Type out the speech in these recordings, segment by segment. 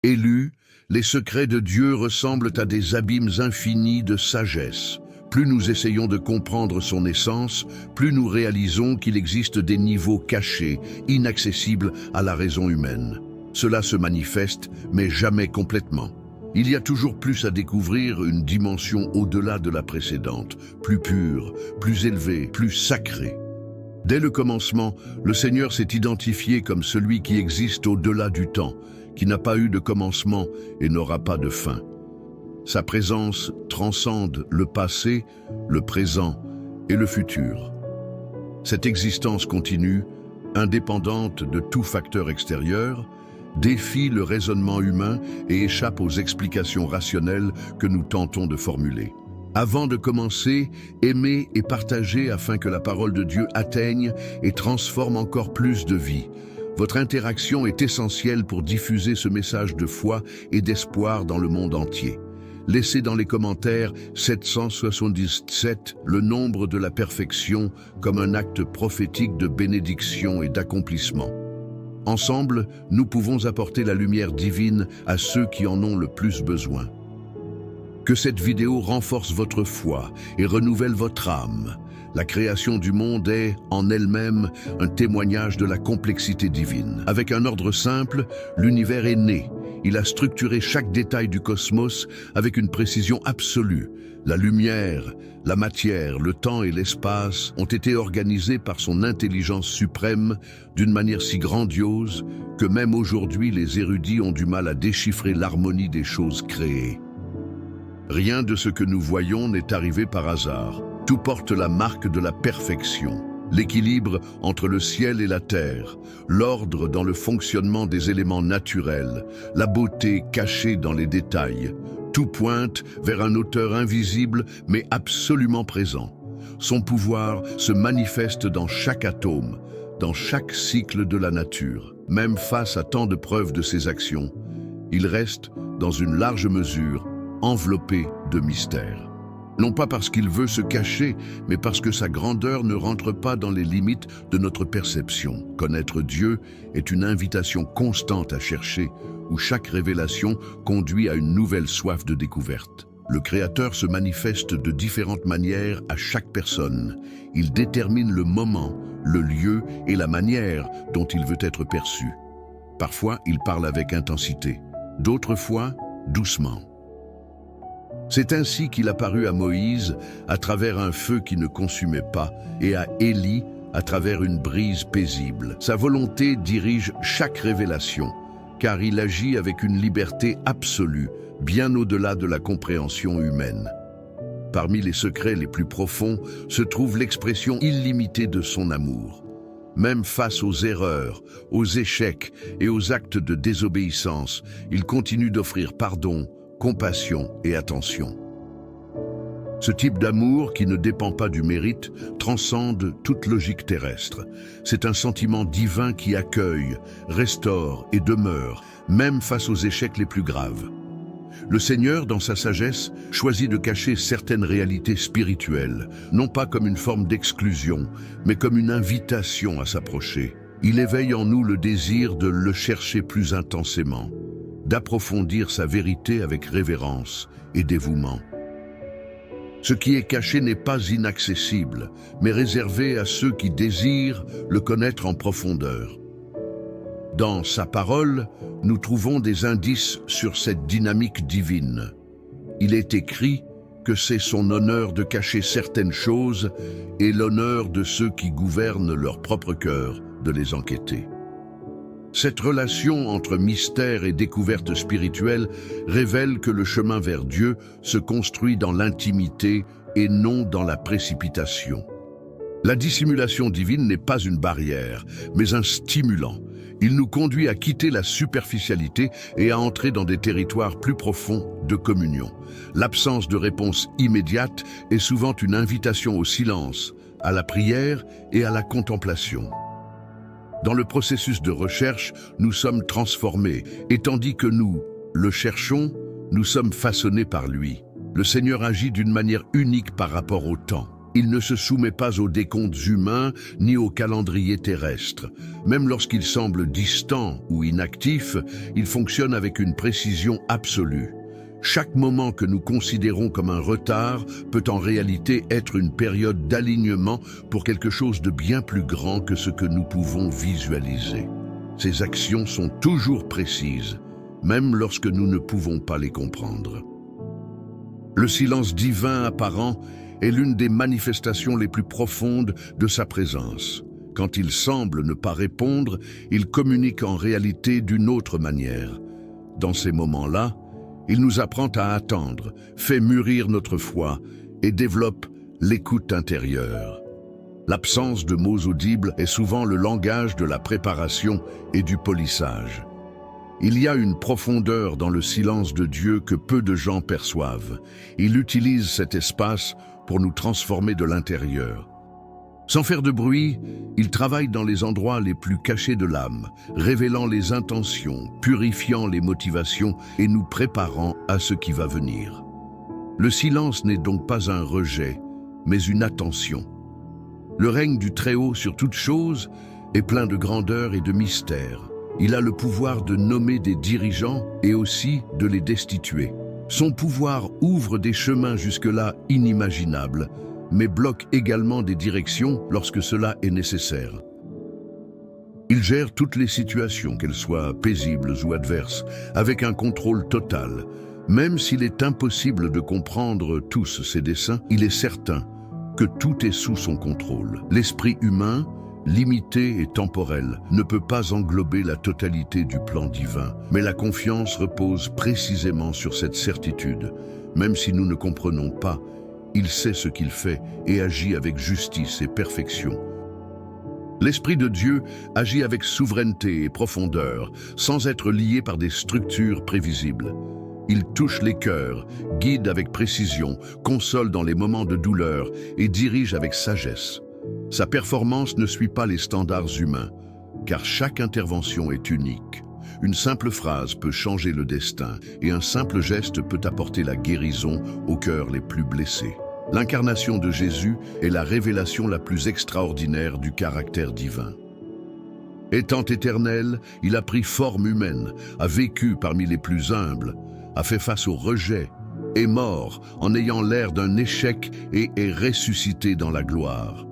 Élus, les secrets de Dieu ressemblent à des abîmes infinis de sagesse. Plus nous essayons de comprendre son essence, plus nous réalisons qu'il existe des niveaux cachés, inaccessibles à la raison humaine. Cela se manifeste, mais jamais complètement. Il y a toujours plus à découvrir, une dimension au-delà de la précédente, plus pure, plus élevée, plus sacrée. Dès le commencement, le Seigneur s'est identifié comme celui qui existe au-delà du temps, qui n'a pas eu de commencement et n'aura pas de fin. Sa présence transcende le passé, le présent et le futur. Cette existence continue, indépendante de tout facteur extérieur, défie le raisonnement humain et échappe aux explications rationnelles que nous tentons de formuler. Avant de commencer, aimez et partagez afin que la parole de Dieu atteigne et transforme encore plus de vies. Votre interaction est essentielle pour diffuser ce message de foi et d'espoir dans le monde entier. Laissez dans les commentaires 777 le nombre de la perfection comme un acte prophétique de bénédiction et d'accomplissement. Ensemble, nous pouvons apporter la lumière divine à ceux qui en ont le plus besoin. Que cette vidéo renforce votre foi et renouvelle votre âme. La création du monde est, en elle-même, un témoignage de la complexité divine. Avec un ordre simple, l'univers est né. Il a structuré chaque détail du cosmos avec une précision absolue. La lumière, la matière, le temps et l'espace ont été organisés par son intelligence suprême d'une manière si grandiose que même aujourd'hui les érudits ont du mal à déchiffrer l'harmonie des choses créées. Rien de ce que nous voyons n'est arrivé par hasard. Tout porte la marque de la perfection. L'équilibre entre le ciel et la terre, l'ordre dans le fonctionnement des éléments naturels, la beauté cachée dans les détails. Tout pointe vers un auteur invisible mais absolument présent. Son pouvoir se manifeste dans chaque atome, dans chaque cycle de la nature. Même face à tant de preuves de ses actions, il reste, dans une large mesure, enveloppé de mystère. Non pas parce qu'il veut se cacher, mais parce que sa grandeur ne rentre pas dans les limites de notre perception. Connaître Dieu est une invitation constante à chercher, où chaque révélation conduit à une nouvelle soif de découverte. Le Créateur se manifeste de différentes manières à chaque personne. Il détermine le moment, le lieu et la manière dont il veut être perçu. Parfois, il parle avec intensité, d'autres fois, doucement. C'est ainsi qu'il apparut à Moïse à travers un feu qui ne consumait pas et à Élie à travers une brise paisible. Sa volonté dirige chaque révélation, car il agit avec une liberté absolue, bien au-delà de la compréhension humaine. Parmi les secrets les plus profonds se trouve l'expression illimitée de son amour. Même face aux erreurs, aux échecs et aux actes de désobéissance, il continue d'offrir pardon, compassion et attention. Ce type d'amour, qui ne dépend pas du mérite, transcende toute logique terrestre. C'est un sentiment divin qui accueille, restaure et demeure, même face aux échecs les plus graves. Le Seigneur, dans sa sagesse, choisit de cacher certaines réalités spirituelles, non pas comme une forme d'exclusion, mais comme une invitation à s'approcher. Il éveille en nous le désir de le chercher plus intensément, d'approfondir sa vérité avec révérence et dévouement. Ce qui est caché n'est pas inaccessible, mais réservé à ceux qui désirent le connaître en profondeur. Dans sa parole, nous trouvons des indices sur cette dynamique divine. Il est écrit que c'est son honneur de cacher certaines choses et l'honneur de ceux qui gouvernent leur propre cœur de les enquêter. Cette relation entre mystère et découverte spirituelle révèle que le chemin vers Dieu se construit dans l'intimité et non dans la précipitation. La dissimulation divine n'est pas une barrière, mais un stimulant. Il nous conduit à quitter la superficialité et à entrer dans des territoires plus profonds de communion. L'absence de réponse immédiate est souvent une invitation au silence, à la prière et à la contemplation. Dans le processus de recherche, nous sommes transformés, et tandis que nous le cherchons, nous sommes façonnés par lui. Le Seigneur agit d'une manière unique par rapport au temps. Il ne se soumet pas aux décomptes humains ni au calendrier terrestre. Même lorsqu'il semble distant ou inactif, il fonctionne avec une précision absolue. Chaque moment que nous considérons comme un retard peut en réalité être une période d'alignement pour quelque chose de bien plus grand que ce que nous pouvons visualiser. Ses actions sont toujours précises, même lorsque nous ne pouvons pas les comprendre. Le silence divin apparent est l'une des manifestations les plus profondes de sa présence. Quand il semble ne pas répondre, il communique en réalité d'une autre manière. Dans ces moments-là, il nous apprend à attendre, fait mûrir notre foi et développe l'écoute intérieure. L'absence de mots audibles est souvent le langage de la préparation et du polissage. Il y a une profondeur dans le silence de Dieu que peu de gens perçoivent. Il utilise cet espace pour nous transformer de l'intérieur. Sans faire de bruit, il travaille dans les endroits les plus cachés de l'âme, révélant les intentions, purifiant les motivations et nous préparant à ce qui va venir. Le silence n'est donc pas un rejet, mais une attention. Le règne du Très-Haut sur toute chose est plein de grandeur et de mystère. Il a le pouvoir de nommer des dirigeants et aussi de les destituer. Son pouvoir ouvre des chemins jusque-là inimaginables, mais bloque également des directions lorsque cela est nécessaire. Il gère toutes les situations, qu'elles soient paisibles ou adverses, avec un contrôle total. Même s'il est impossible de comprendre tous ses desseins, il est certain que tout est sous son contrôle. L'esprit humain, limité et temporel, ne peut pas englober la totalité du plan divin, mais la confiance repose précisément sur cette certitude. Même si nous ne comprenons pas, il sait ce qu'il fait et agit avec justice et perfection. L'Esprit de Dieu agit avec souveraineté et profondeur, sans être lié par des structures prévisibles. Il touche les cœurs, guide avec précision, console dans les moments de douleur et dirige avec sagesse. Sa performance ne suit pas les standards humains, car chaque intervention est unique. Une simple phrase peut changer le destin et un simple geste peut apporter la guérison aux cœurs les plus blessés. L'incarnation de Jésus est la révélation la plus extraordinaire du caractère divin. Étant éternel, il a pris forme humaine, a vécu parmi les plus humbles, a fait face au rejet, est mort en ayant l'air d'un échec et est ressuscité dans la gloire.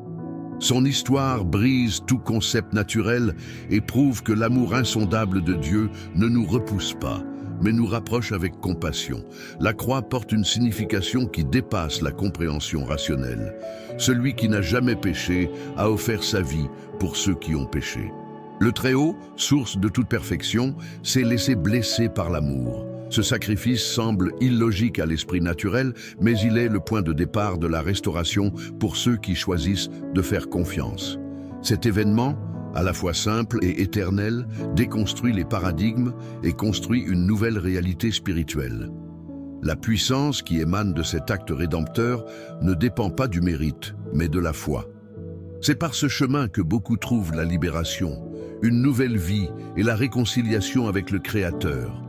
Son histoire brise tout concept naturel et prouve que l'amour insondable de Dieu ne nous repousse pas, mais nous rapproche avec compassion. La croix porte une signification qui dépasse la compréhension rationnelle. Celui qui n'a jamais péché a offert sa vie pour ceux qui ont péché. Le Très-Haut, source de toute perfection, s'est laissé blesser par l'amour. Ce sacrifice semble illogique à l'esprit naturel, mais il est le point de départ de la restauration pour ceux qui choisissent de faire confiance. Cet événement, à la fois simple et éternel, déconstruit les paradigmes et construit une nouvelle réalité spirituelle. La puissance qui émane de cet acte rédempteur ne dépend pas du mérite, mais de la foi. C'est par ce chemin que beaucoup trouvent la libération, une nouvelle vie et la réconciliation avec le Créateur.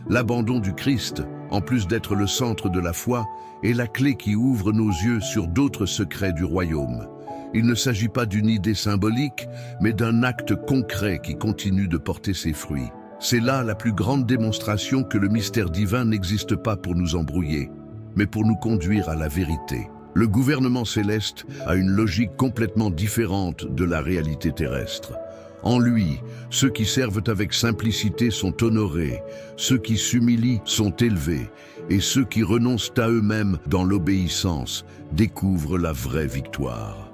L'abandon du Christ, en plus d'être le centre de la foi, est la clé qui ouvre nos yeux sur d'autres secrets du royaume. Il ne s'agit pas d'une idée symbolique, mais d'un acte concret qui continue de porter ses fruits. C'est là la plus grande démonstration que le mystère divin n'existe pas pour nous embrouiller, mais pour nous conduire à la vérité. Le gouvernement céleste a une logique complètement différente de la réalité terrestre. En lui, ceux qui servent avec simplicité sont honorés, ceux qui s'humilient sont élevés, et ceux qui renoncent à eux-mêmes dans l'obéissance découvrent la vraie victoire.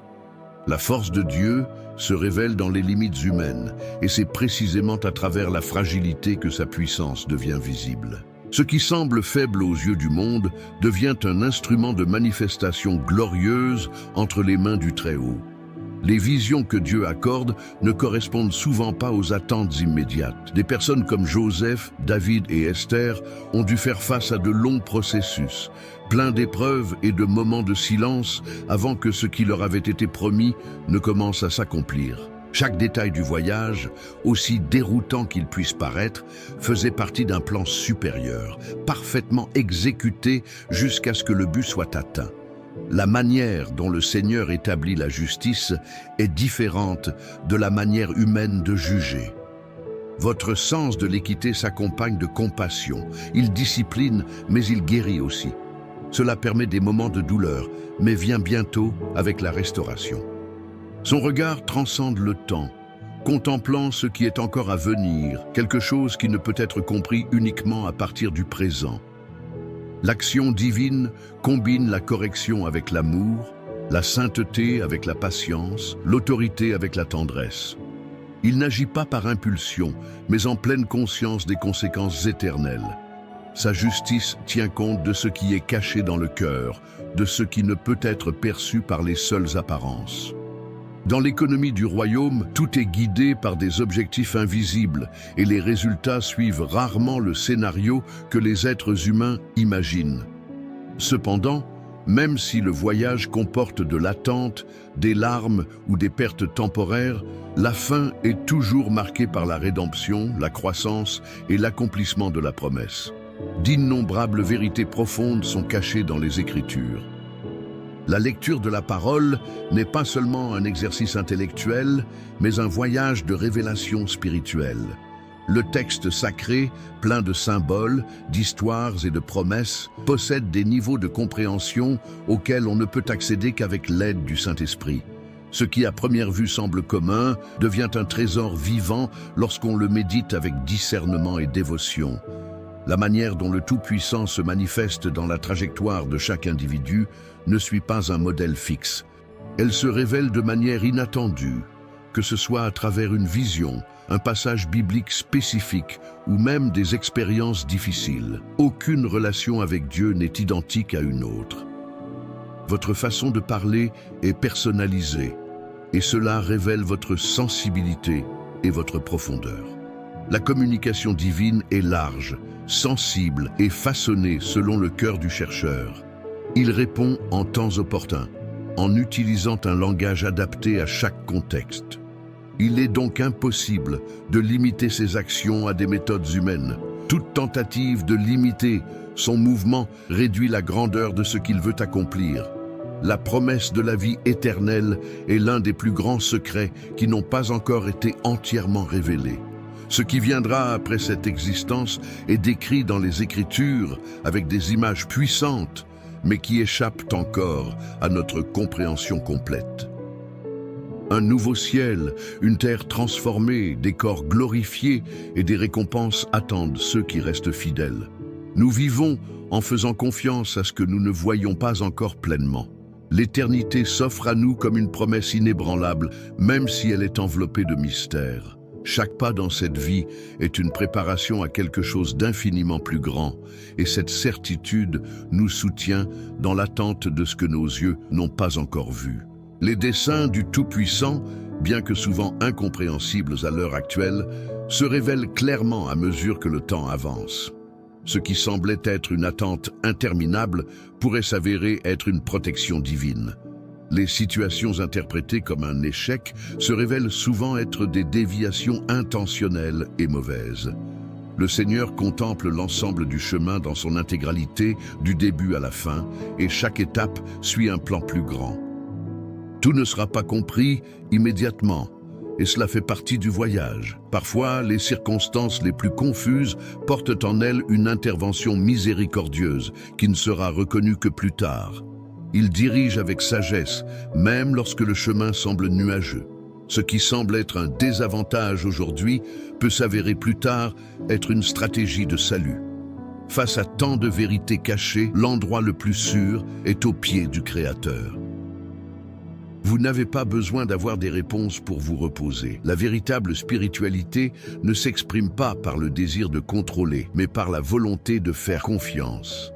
La force de Dieu se révèle dans les limites humaines, et c'est précisément à travers la fragilité que sa puissance devient visible. Ce qui semble faible aux yeux du monde devient un instrument de manifestation glorieuse entre les mains du Très-Haut. Les visions que Dieu accorde ne correspondent souvent pas aux attentes immédiates. Des personnes comme Joseph, David et Esther ont dû faire face à de longs processus, pleins d'épreuves et de moments de silence avant que ce qui leur avait été promis ne commence à s'accomplir. Chaque détail du voyage, aussi déroutant qu'il puisse paraître, faisait partie d'un plan supérieur, parfaitement exécuté jusqu'à ce que le but soit atteint. La manière dont le Seigneur établit la justice est différente de la manière humaine de juger. Votre sens de l'équité s'accompagne de compassion. Il discipline, mais il guérit aussi. Cela permet des moments de douleur, mais vient bientôt avec la restauration. Son regard transcende le temps, contemplant ce qui est encore à venir, quelque chose qui ne peut être compris uniquement à partir du présent. L'action divine combine la correction avec l'amour, la sainteté avec la patience, l'autorité avec la tendresse. Il n'agit pas par impulsion, mais en pleine conscience des conséquences éternelles. Sa justice tient compte de ce qui est caché dans le cœur, de ce qui ne peut être perçu par les seules apparences. Dans l'économie du royaume, tout est guidé par des objectifs invisibles et les résultats suivent rarement le scénario que les êtres humains imaginent. Cependant, même si le voyage comporte de l'attente, des larmes ou des pertes temporaires, la fin est toujours marquée par la rédemption, la croissance et l'accomplissement de la promesse. D'innombrables vérités profondes sont cachées dans les Écritures. La lecture de la parole n'est pas seulement un exercice intellectuel, mais un voyage de révélation spirituelle. Le texte sacré, plein de symboles, d'histoires et de promesses, possède des niveaux de compréhension auxquels on ne peut accéder qu'avec l'aide du Saint-Esprit. Ce qui à première vue semble commun devient un trésor vivant lorsqu'on le médite avec discernement et dévotion. La manière dont le Tout-Puissant se manifeste dans la trajectoire de chaque individu ne suit pas un modèle fixe. Elle se révèle de manière inattendue, que ce soit à travers une vision, un passage biblique spécifique ou même des expériences difficiles. Aucune relation avec Dieu n'est identique à une autre. Votre façon de parler est personnalisée et cela révèle votre sensibilité et votre profondeur. La communication divine est large, sensible et façonnée selon le cœur du chercheur. Il répond en temps opportun, en utilisant un langage adapté à chaque contexte. Il est donc impossible de limiter ses actions à des méthodes humaines. Toute tentative de limiter son mouvement réduit la grandeur de ce qu'il veut accomplir. La promesse de la vie éternelle est l'un des plus grands secrets qui n'ont pas encore été entièrement révélés. Ce qui viendra après cette existence est décrit dans les Écritures avec des images puissantes, mais qui échappent encore à notre compréhension complète. Un nouveau ciel, une terre transformée, des corps glorifiés et des récompenses attendent ceux qui restent fidèles. Nous vivons en faisant confiance à ce que nous ne voyons pas encore pleinement. L'éternité s'offre à nous comme une promesse inébranlable, même si elle est enveloppée de mystères. Chaque pas dans cette vie est une préparation à quelque chose d'infiniment plus grand, et cette certitude nous soutient dans l'attente de ce que nos yeux n'ont pas encore vu. Les desseins du Tout-Puissant, bien que souvent incompréhensibles à l'heure actuelle, se révèlent clairement à mesure que le temps avance. Ce qui semblait être une attente interminable pourrait s'avérer être une protection divine. Les situations interprétées comme un échec se révèlent souvent être des déviations intentionnelles et mauvaises. Le Seigneur contemple l'ensemble du chemin dans son intégralité, du début à la fin, et chaque étape suit un plan plus grand. Tout ne sera pas compris immédiatement, et cela fait partie du voyage. Parfois, les circonstances les plus confuses portent en elles une intervention miséricordieuse qui ne sera reconnue que plus tard. Il dirige avec sagesse, même lorsque le chemin semble nuageux. Ce qui semble être un désavantage aujourd'hui peut s'avérer plus tard être une stratégie de salut. Face à tant de vérités cachées, l'endroit le plus sûr est au pied du Créateur. Vous n'avez pas besoin d'avoir des réponses pour vous reposer. La véritable spiritualité ne s'exprime pas par le désir de contrôler, mais par la volonté de faire confiance.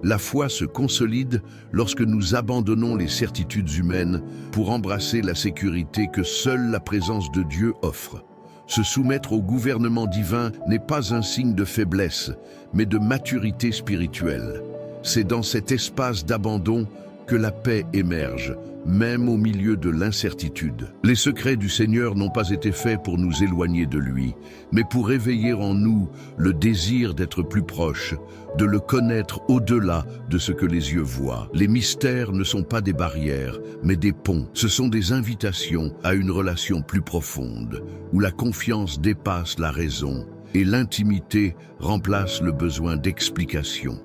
La foi se consolide lorsque nous abandonnons les certitudes humaines pour embrasser la sécurité que seule la présence de Dieu offre. Se soumettre au gouvernement divin n'est pas un signe de faiblesse, mais de maturité spirituelle. C'est dans cet espace d'abandon que la paix émerge, même au milieu de l'incertitude. Les secrets du Seigneur n'ont pas été faits pour nous éloigner de lui, mais pour éveiller en nous le désir d'être plus proche, de le connaître au-delà de ce que les yeux voient. Les mystères ne sont pas des barrières, mais des ponts. Ce sont des invitations à une relation plus profonde, où la confiance dépasse la raison et l'intimité remplace le besoin d'explication.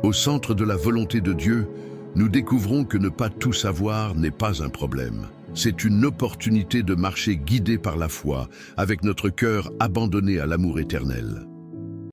Au centre de la volonté de Dieu, nous découvrons que ne pas tout savoir n'est pas un problème. C'est une opportunité de marcher guidé par la foi, avec notre cœur abandonné à l'amour éternel.